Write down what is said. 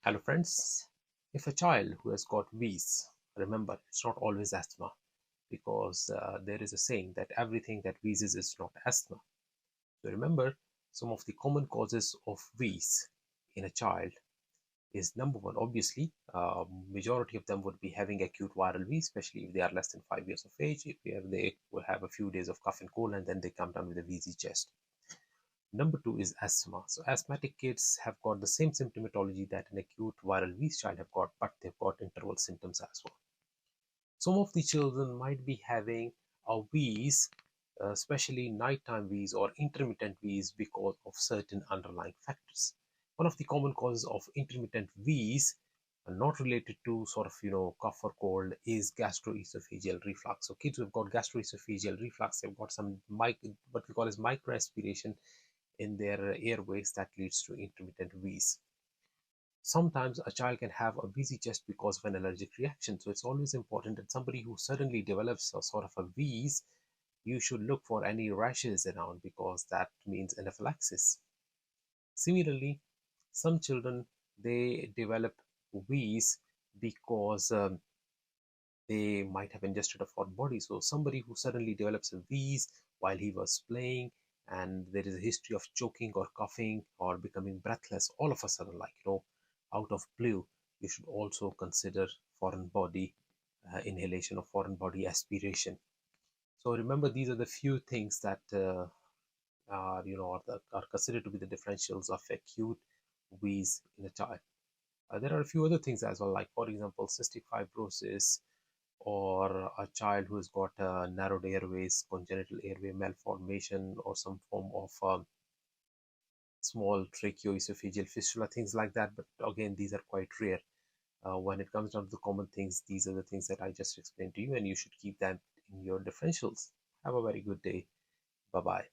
Hello friends, if a child who has got wheeze, remember it's not always asthma because there is a saying that everything that wheezes is not asthma. So remember some of the common causes of wheeze in a child is number one, obviously, majority of them would be having acute viral wheeze, especially if they are less than 5 years of age, if they will have a few days of cough and cold and then they come down with a wheezy chest. Number two is asthma. So asthmatic kids have got the same symptomatology that an acute viral wheeze child have got, but they've got interval symptoms as well. Some of the children might be having a wheeze, especially nighttime wheeze or intermittent wheeze because of certain underlying factors. One of the common causes of intermittent wheeze, not related to sort of cough or cold, is gastroesophageal reflux. So kids who've got gastroesophageal reflux, they've got some what we call as microaspiration in their airways that leads to intermittent wheeze. Sometimes a child can have a wheezy chest because of an allergic reaction. So it's always important that somebody who suddenly develops a sort of a wheeze, you should look for any rashes around because that means anaphylaxis. Similarly, some children they develop wheeze because they might have ingested a foreign body. So somebody who suddenly develops a wheeze while he was playing and there is a history of choking or coughing or becoming breathless all of a sudden, like out of blue, you should also consider foreign body inhalation or foreign body aspiration. So remember, these are the few things that are considered to be the differentials of acute wheeze in a child. There are a few other things as well, like for example, cystic fibrosis, or a child who has got narrowed airways, congenital airway malformation, or some form of small tracheoesophageal fistula, things like that. But again, these are quite rare. When it comes down to the common things, these are the things that I just explained to you, and you should keep them in your differentials. Have a very good day. Bye bye.